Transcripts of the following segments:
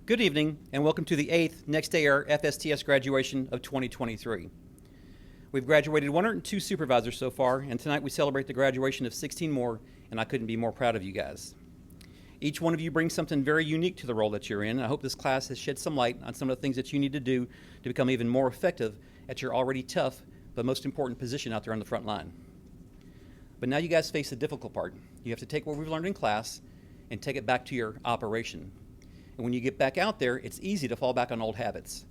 Good evening, and welcome to the 8th Next Day Air FSTS graduation of 2023. We've graduated 102 supervisors so far, and tonight we celebrate the graduation of 16 more, and I couldn't be more proud of you guys. Each one of you brings something very unique to the role that you're in, and I hope this class has shed some light on some of the things that you need to do to become even more effective at your already tough, but most important position out there on the front line. But now you guys face the difficult part. You have to take what we've learned in class and take it back to your operation. And when you get back out there, it's easy to fall back on old habits.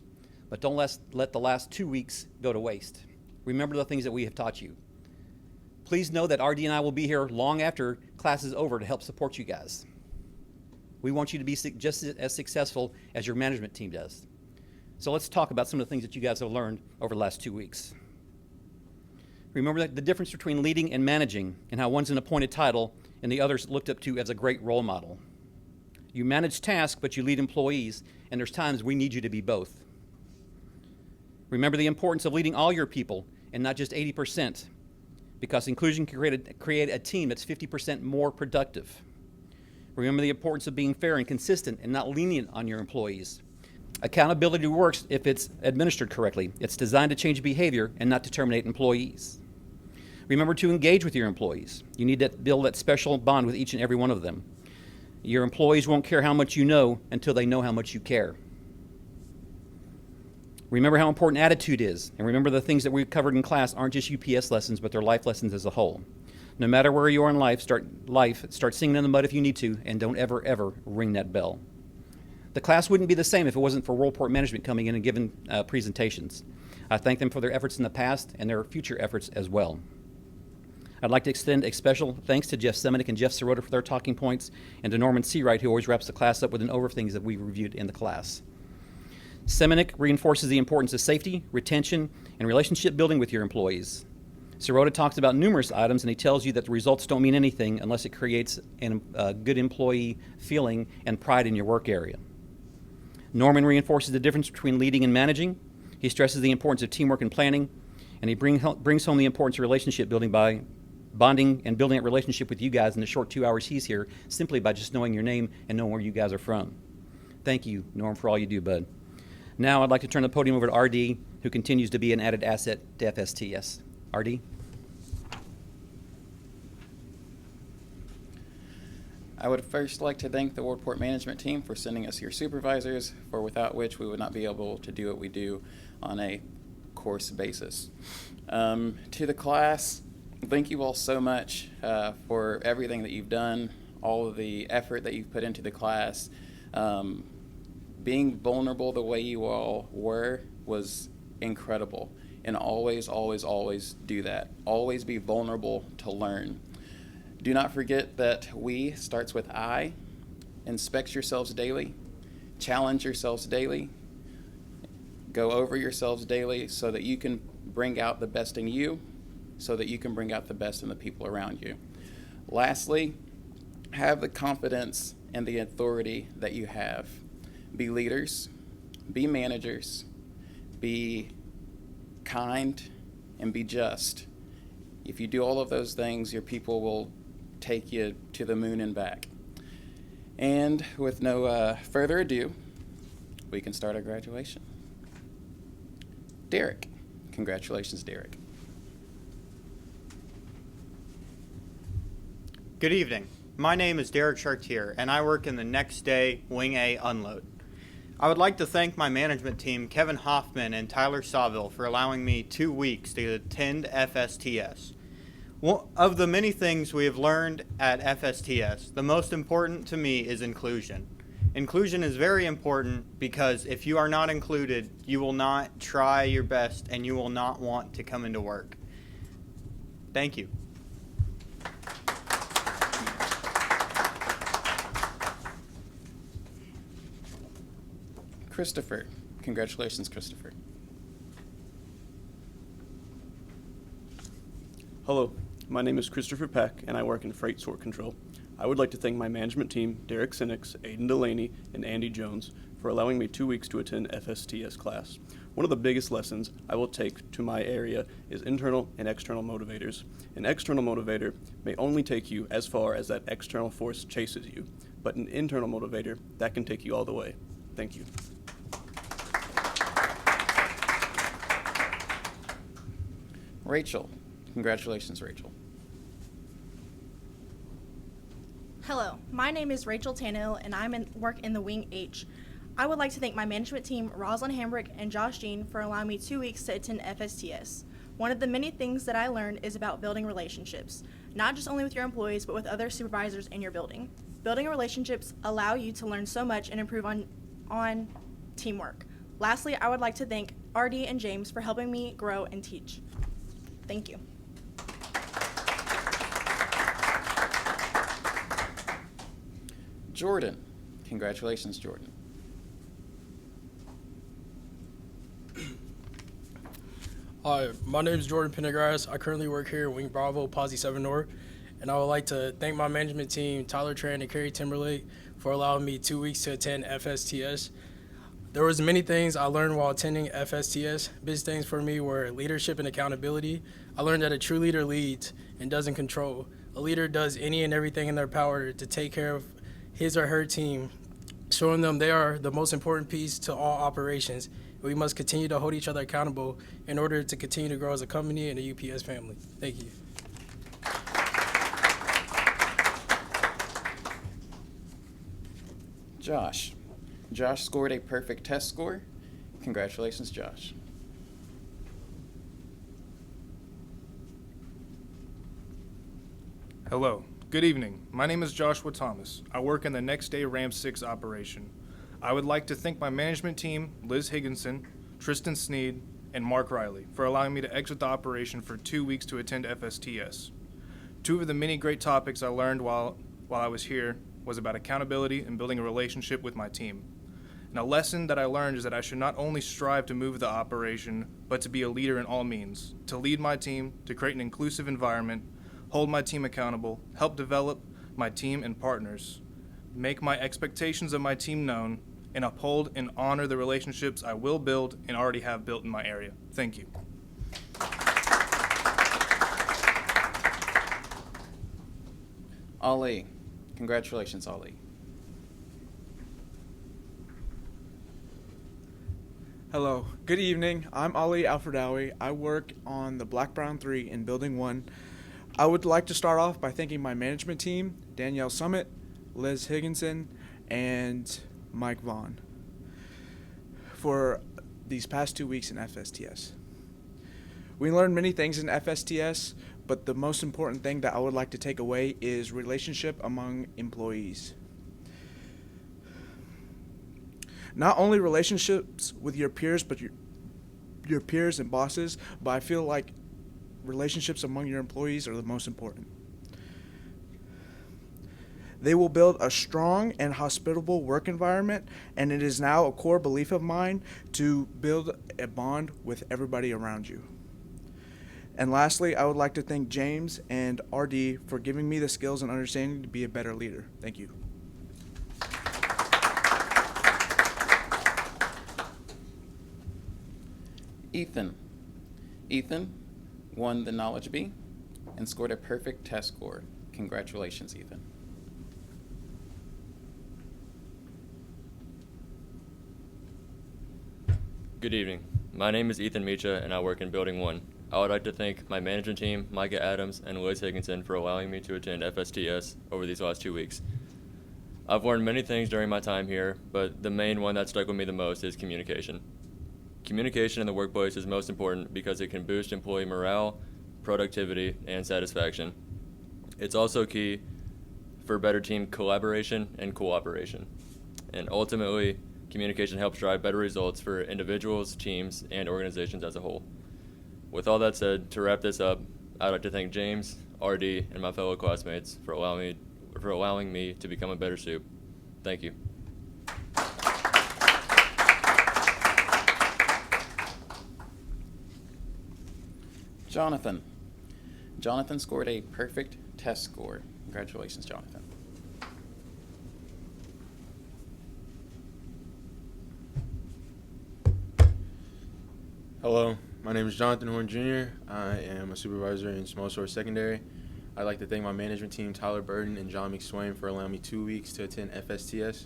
But don't let the last 2 weeks go to waste. Remember the things that we have taught you. Please know that RD and I will be here long after class is over to help support you guys. We want you to be just as successful as your management team does. So let's talk about some of the things that you guys have learned over the last 2 weeks. Remember that the difference between leading and managing, and how one's an appointed title and the other's looked up to as a great role model. You manage tasks, but you lead employees, and there's times we need you to be both. Remember the importance of leading all your people and not just 80%, because inclusion can create a team that's 50% more productive. Remember the importance of being fair and consistent and not lenient on your employees. Accountability works if it's administered correctly. It's designed to change behavior and not to terminate employees. Remember to engage with your employees. You need to build that special bond with each and every one of them. Your employees won't care how much you know until they know how much you care. Remember how important attitude is, and remember the things that we've covered in class aren't just UPS lessons, but they're life lessons as a whole. No matter where you are in life, start singing in the mud if you need to, and don't ever, ever ring that bell. The class wouldn't be the same if it wasn't for Worldport Management coming in and giving presentations. I thank them for their efforts in the past and their future efforts as well. I'd like to extend a special thanks to Jeff Semenuk and Jeff Sirota for their talking points, and to Norman Seawright, who always wraps the class up with an overview of things that we reviewed in the class. Semenuk reinforces the importance of safety, retention, and relationship building with your employees. Sirota talks about numerous items, and he tells you that the results don't mean anything unless it creates a good employee feeling and pride in your work area. Norman reinforces the difference between leading and managing. He stresses the importance of teamwork and planning, and he brings home the importance of relationship building by bonding and building a relationship with you guys in the short 2 hours he's here, simply by just knowing your name and knowing where you guys are from. Thank you, Norm, for all you do, bud. Now I'd like to turn the podium over to RD, who continues to be an added asset to FSTS. RD? I would first like to thank the Worldport Management team for sending us your supervisors, for without which we would not be able to do what we do on a course basis. To the class, thank you all so much for everything that you've done, all of the effort that you've put into the class. Being vulnerable the way you all were was incredible. And always, always, always do that. Always be vulnerable to learn. Do not forget that we starts with I. Inspect yourselves daily. Challenge yourselves daily. Go over yourselves daily so that you can bring out the best in you, so that you can bring out the best in the people around you. Lastly, have the confidence and the authority that you have. Be leaders, be managers, be kind, and be just. If you do all of those things, your people will take you to the moon and back. And with no further ado, we can start our graduation. Derek. Congratulations, Derek. Good evening. My name is Derek Chartier, and I work in the Next Day Wing A Unload. I would like to thank my management team, Kevin Hoffman and Tyler Sawville, for allowing me 2 weeks to attend FSTS. One of the many things we have learned at FSTS, the most important to me is inclusion. Inclusion is very important because if you are not included, you will not try your best and you will not want to come into work. Thank you. Christopher. Congratulations, Christopher. Hello, my name is Christopher Peck, and I work in Freight Sort Control. I would like to thank my management team, Derek Sinix, Aiden Delaney, and Andy Jones, for allowing me 2 weeks to attend FSTS class. One of the biggest lessons I will take to my area is internal and external motivators. An external motivator may only take you as far as that external force chases you, but an internal motivator, that can take you all the way. Thank you. Rachel. Congratulations, Rachel. Hello, my name is Rachel Tannehill, and I work in the Wing H. I would like to thank my management team, Rosalind Hambrick and Josh Jean, for allowing me 2 weeks to attend FSTS. One of the many things that I learned is about building relationships, not just only with your employees, but with other supervisors in your building. Building relationships allow you to learn so much and improve on teamwork. Lastly, I would like to thank RD and James for helping me grow and teach. Thank you. Jordan. Congratulations, Jordan. Hi, my name is Jordan Pendergrass. I currently work here at Wing Bravo, Posse 7 Nore, and I would like to thank my management team, Tyler Tran and Kerry Timberlake, for allowing me 2 weeks to attend FSTS. There was many things I learned while attending FSTS. Big things for me were leadership and accountability. I learned that a true leader leads and doesn't control. A leader does any and everything in their power to take care of his or her team, showing them they are the most important piece to all operations. We must continue to hold each other accountable in order to continue to grow as a company and a UPS family. Thank you. Josh. Josh scored a perfect test score. Congratulations, Josh. Hello. Good evening. My name is Joshua Thomas. I work in the next day Ram 6 operation. I would like to thank my management team, Liz Higginson, Tristan Sneed, and Mark Riley, for allowing me to exit the operation for 2 weeks to attend FSTS. Two of the many great topics I learned while I was here was about accountability and building a relationship with my team. And a lesson that I learned is that I should not only strive to move the operation, but to be a leader in all means, to lead my team, to create an inclusive environment, hold my team accountable, help develop my team and partners, make my expectations of my team known, and uphold and honor the relationships I will build and already have built in my area. Thank you. Ali. Congratulations, Ali. Hello, good evening. I'm Ali Alfredawi. I work on the Black Brown 3 in Building 1. I would like to start off by thanking my management team, Danielle Summit, Liz Higginson, and Mike Vaughn, for these past 2 weeks in FSTS. We learned many things in FSTS, but the most important thing that I would like to take away is relationship among employees. Not only relationships with your peers, but your peers and bosses, but I feel like relationships among your employees are the most important. They will build a strong and hospitable work environment, and it is now a core belief of mine to build a bond with everybody around you. And lastly, I would like to thank James and RD for giving me the skills and understanding to be a better leader. Thank you. Ethan. Ethan won the Knowledge Bee and scored a perfect test score. Congratulations, Ethan. Good evening. My name is Ethan Meecha, and I work in Building 1. I would like to thank my management team, Micah Adams and Liz Higginson, for allowing me to attend FSTS over these last 2 weeks. I've learned many things during my time here, but the main one that stuck with me the most is communication. Communication in the workplace is most important because it can boost employee morale, productivity, and satisfaction. It's also key for better team collaboration and cooperation. And ultimately, communication helps drive better results for individuals, teams, and organizations as a whole. With all that said, to wrap this up, I'd like to thank James, RD, and my fellow classmates for allowing me to become a better soup. Thank you. Jonathan. Jonathan scored a perfect test score. Congratulations, Jonathan. Hello, my name is Jonathan Horn Jr. I am a supervisor in Small Shore Secondary. I'd like to thank my management team, Tyler Burton and John McSwain, for allowing me 2 weeks to attend FSTS.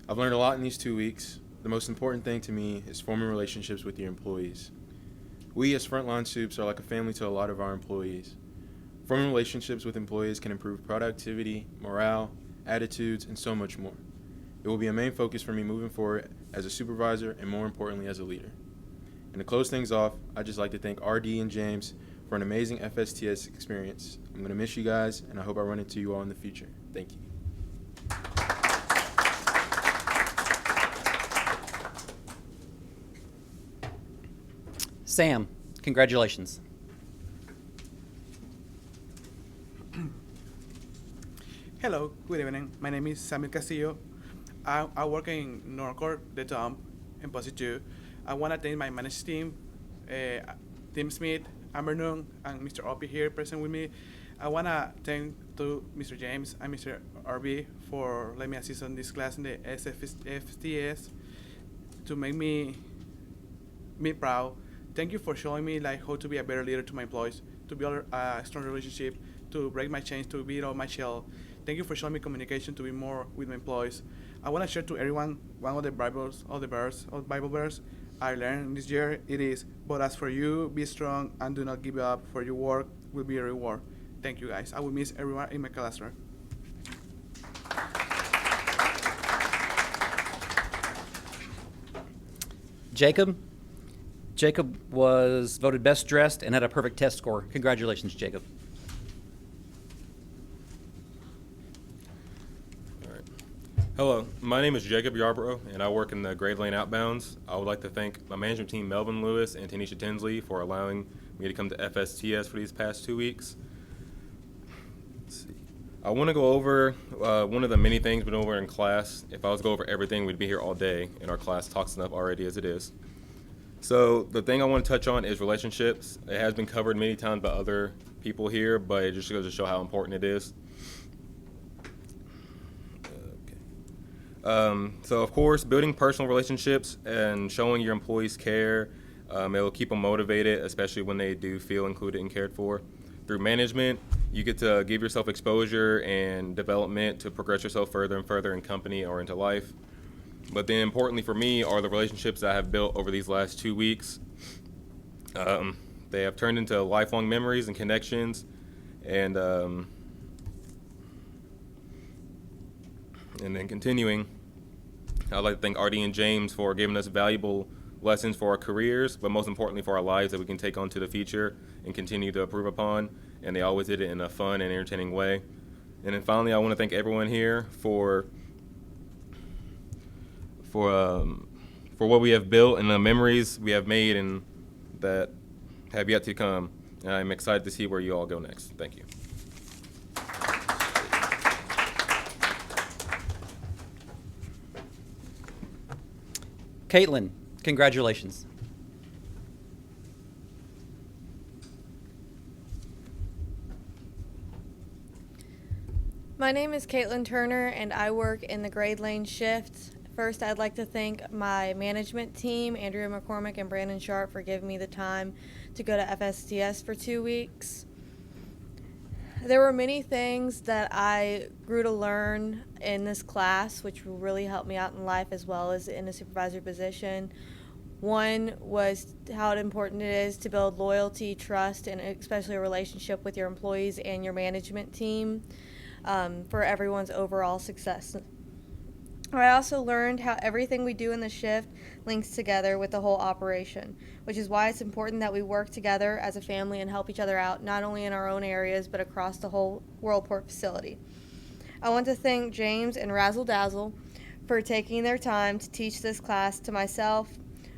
I've learned a lot in these 2 weeks. The most important thing to me is forming relationships with your employees. We as frontline soups are like a family to a lot of our employees. Forming relationships with employees can improve productivity, morale, attitudes, and so much more. It will be a main focus for me moving forward as a supervisor and more importantly as a leader. And to close things off, I'd just like to thank RD and James for an amazing FSTS experience. I'm going to miss you guys, and I hope I run into you all in the future. Thank you. Sam, congratulations. Hello, good evening. My name is Samuel Castillo. I work in Nore, the dump, in Posse 2. I want to thank my management team, Tim Smith, Amber Nung, and Mr. Opie here present with me. I want to thank to Mr. James and Mr. RB for letting me assist on this class in the SFTS to make me proud. Thank you for showing me like how to be a better leader to my employees, to build a strong relationship, to break my chains, to beat out my shell. Thank you for showing me communication to be more with my employees. I want to share to everyone one of the Bible verse I learned this year. It is, but as for you, be strong and do not give up, for your work will be a reward. Thank you guys. I will miss everyone in my classroom. Jacob was voted best dressed and had a perfect test score. Congratulations, Jacob. Hello, my name is Jacob Yarbrough, and I work in the Grade Lane Outbounds. I would like to thank my management team, Melvin Lewis and Tanisha Tinsley, for allowing me to come to FSTS for these past 2 weeks. Let's see. I want to go over one of the many things we went over in class. If I was to go over everything, we'd be here all day, and our class talks enough already as it is. So the thing I want to touch on is relationships. It has been covered many times by other people here, but it just goes to show how important it is. So of course, building personal relationships and showing your employees care, it'll keep them motivated, especially when they do feel included and cared for. Through management, you get to give yourself exposure and development to progress yourself further and further in company or into life. But then importantly for me are the relationships that I have built over these last 2 weeks. They have turned into lifelong memories and connections, and then continuing, I'd like to thank RD and James for giving us valuable lessons for our careers, but most importantly for our lives that we can take on to the future and continue to improve upon. And they always did it in a fun and entertaining way. And then finally, I want to thank everyone here for what we have built and the memories we have made and that have yet to come. And I'm excited to see where you all go next. Thank you. Caitlin, congratulations. My name is Caitlin Turner, and I work in the grade lane shift. First, I'd like to thank my management team, Andrea McCormick and Brandon Sharp, for giving me the time to go to FSTS for 2 weeks. There were many things that I grew to learn in this class, which will really help me out in life as well as in a supervisor position. One was how important it is to build loyalty, trust, and especially a relationship with your employees and your management team for everyone's overall success. I also learned how everything we do in the shift links together with the whole operation, which is why it's important that we work together as a family and help each other out, not only in our own areas, but across the whole Worldport facility. I want to thank James and Razzle Dazzle for taking their time to teach this class to myself,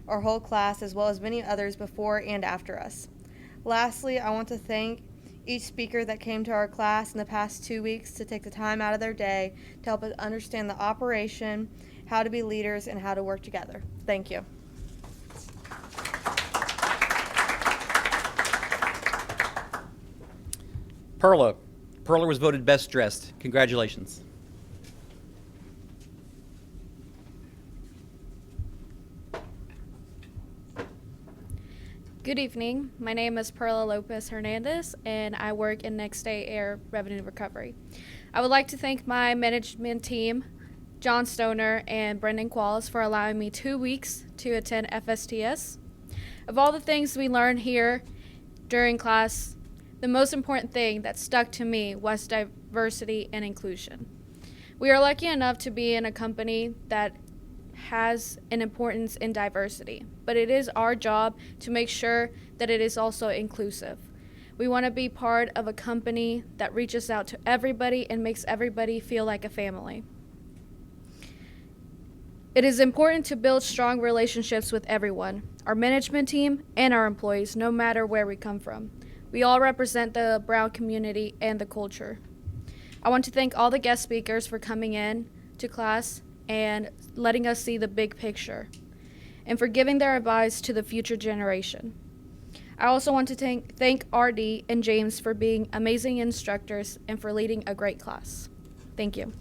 our whole class, as well as many others before and after us. Lastly, I want to thank each speaker that came to our class in the past 2 weeks to take the time out of their day to help us understand the operation, how to be leaders, and how to work together. Thank you. Perla. Perla was voted best dressed. Congratulations. Good evening. My name is Perla Lopez-Hernandez, and I work in Next Day Air Revenue Recovery. I would like to thank my management team, John Stoner, and Brendan Qualls for allowing me 2 weeks to attend FSTS. Of all the things we learned here during class, the most important thing that stuck to me was diversity and inclusion. We are lucky enough to be in a company that has an importance in diversity, but it is our job to make sure that it is also inclusive. We want to be part of a company that reaches out to everybody and makes everybody feel like a family. It is important to build strong relationships with everyone, our management team and our employees, no matter where we come from. We all represent the Brown community and the culture. I want to thank all the guest speakers for coming in to class and letting us see the big picture, and for giving their advice to the future generation. I also want to thank RD and James for being amazing instructors and for leading a great class. Thank you.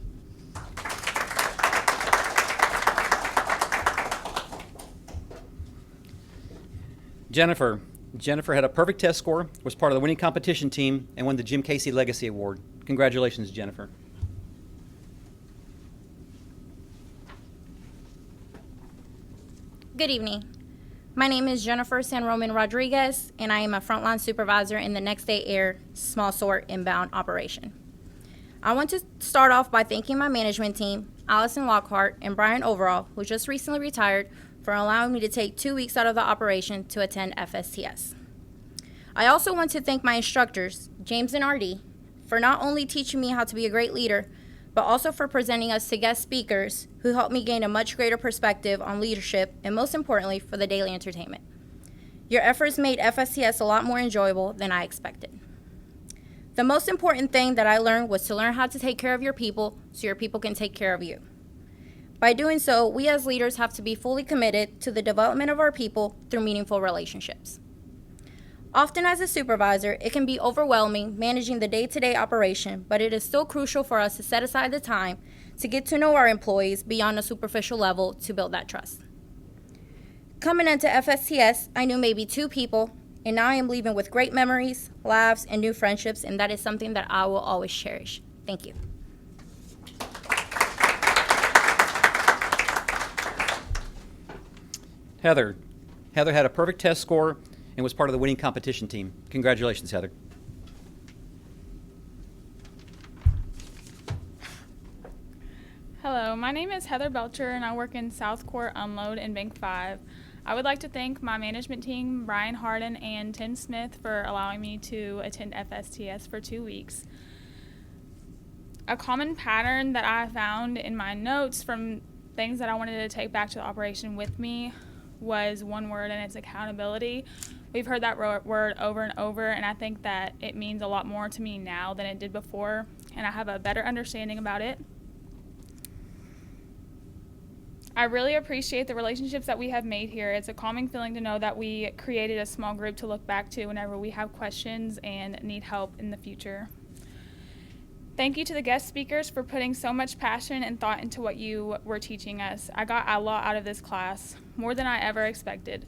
Jennifer had a perfect test score, was part of the winning competition team, and won the Jim Casey Legacy Award. Congratulations, Jennifer. Good evening. My name is Jennifer San Roman Rodriguez, and I am a frontline supervisor in the Next Day Air Small Sort Inbound operation. I want to start off by thanking my management team, Allison Lockhart and Brian Overall, who just recently retired, for allowing me to take 2 weeks out of the operation to attend FSTS. I also want to thank my instructors, James and RD, for not only teaching me how to be a great leader, but also for presenting us to guest speakers who helped me gain a much greater perspective on leadership and, most importantly, for the daily entertainment. Your efforts made FSTS a lot more enjoyable than I expected. The most important thing that I learned was to learn how to take care of your people so your people can take care of you. By doing so, we as leaders have to be fully committed to the development of our people through meaningful relationships. Often as a supervisor, it can be overwhelming managing the day-to-day operation, but it is still crucial for us to set aside the time to get to know our employees beyond a superficial level to build that trust. Coming into FSTS, I knew maybe 2 people, and now I am leaving with great memories, laughs, and new friendships, and that is something that I will always cherish. Thank you. Heather had a perfect test score and was part of the winning competition team. Congratulations, Heather. Hello, my name is Heather Belcher, and I work in South Court Unload in Bank 5. I would like to thank my management team, Brian Harden and Tim Smith, for allowing me to attend FSTS for 2 weeks. A common pattern that I found in my notes from things that I wanted to take back to the operation with me was one word, and it's accountability. We've heard that word over and over, and I think that it means a lot more to me now than it did before, and I have a better understanding about it. I really appreciate the relationships that we have made here. It's a calming feeling to know that we created a small group to look back to whenever we have questions and need help in the future. Thank you to the guest speakers for putting so much passion and thought into what you were teaching us. I got a lot out of this class, more than I ever expected.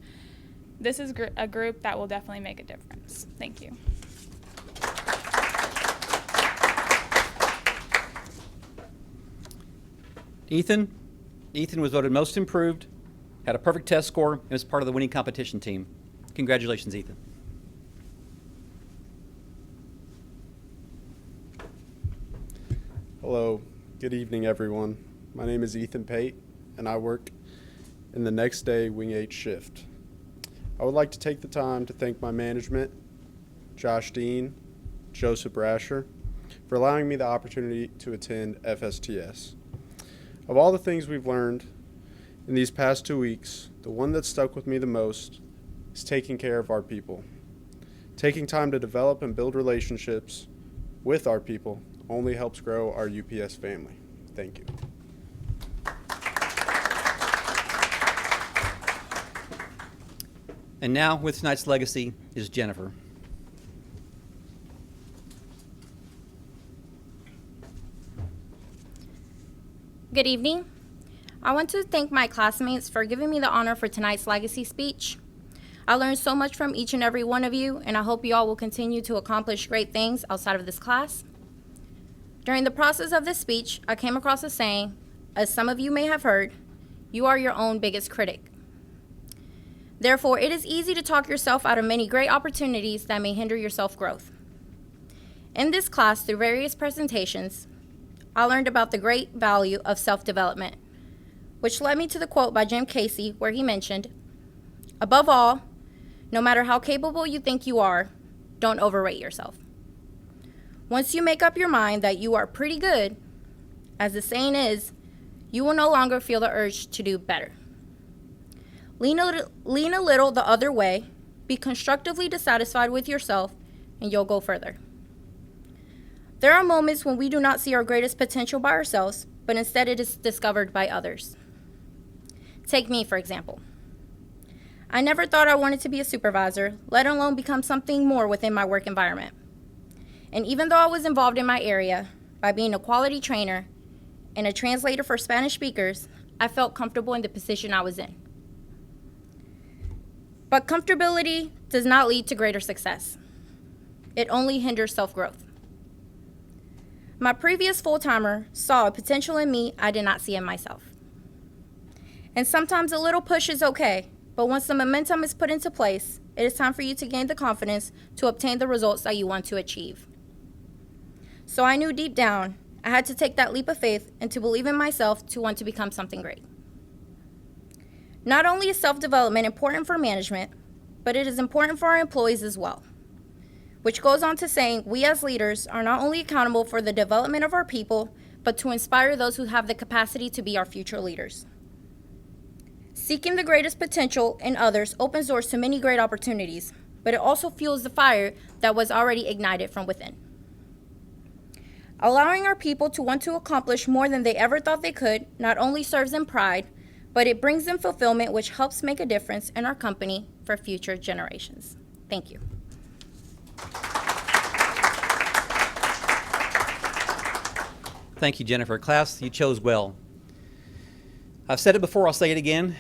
This is a group that will definitely make a difference. Thank you. Ethan was voted most improved, had a perfect test score, and was part of the winning competition team. Congratulations, Ethan. Hello, good evening everyone. My name is Ethan Pate, and I work in the Next Day Wing 8 shift. I would like to take the time to thank my management, Josh Dean, Joseph Brasher, for allowing me the opportunity to attend FSTS. Of all the things we've learned in these past 2 weeks, the one that stuck with me the most is taking care of our people. Taking time to develop and build relationships with our people only helps grow our UPS family. Thank you. And now, with tonight's legacy, is Jennifer. Good evening. I want to thank my classmates for giving me the honor for tonight's legacy speech. I learned so much from each and every one of you, and I hope you all will continue to accomplish great things outside of this class. During the process of this speech, I came across a saying, as some of you may have heard, you are your own biggest critic. Therefore, it is easy to talk yourself out of many great opportunities that may hinder your self-growth. In this class, through various presentations, I learned about the great value of self-development, which led me to the quote by Jim Casey where he mentioned, "Above all, no matter how capable you think you are, don't overrate yourself. Once you make up your mind that you are pretty good, as the saying is, you will no longer feel the urge to do better. Lean a little the other way, be constructively dissatisfied with yourself, and you'll go further." There are moments when we do not see our greatest potential by ourselves, but instead it is discovered by others. Take me, for example. I never thought I wanted to be a supervisor, let alone become something more within my work environment. And even though I was involved in my area by being a quality trainer and a translator for Spanish speakers, I felt comfortable in the position I was in. But comfortability does not lead to greater success. It only hinders self-growth. My previous full-timer saw a potential in me I did not see in myself. And sometimes a little push is okay, but once the momentum is put into place, it is time for you to gain the confidence to obtain the results that you want to achieve. So I knew deep down I had to take that leap of faith and to believe in myself to want to become something great. Not only is self-development important for management, but it is important for our employees as well, which goes on to saying we as leaders are not only accountable for the development of our people, but to inspire those who have the capacity to be our future leaders. Seeking the greatest potential in others opens doors to many great opportunities, but it also fuels the fire that was already ignited from within. Allowing our people to want to accomplish more than they ever thought they could not only serves them pride, but it brings them fulfillment, which helps make a difference in our company for future generations. Thank you. Thank you, Jennifer. Class, you chose well. I've said it before, I'll say it again.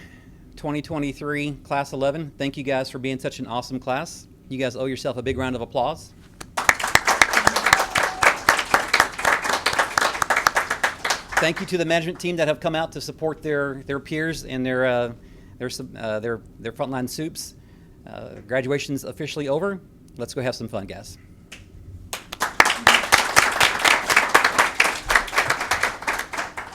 2023, Class 11, thank you guys for being such an awesome class. You guys owe yourself a big round of applause. Thank you to the management team that have come out to support their peers and their frontline soups. Graduation's officially over. Let's go have some fun, guys.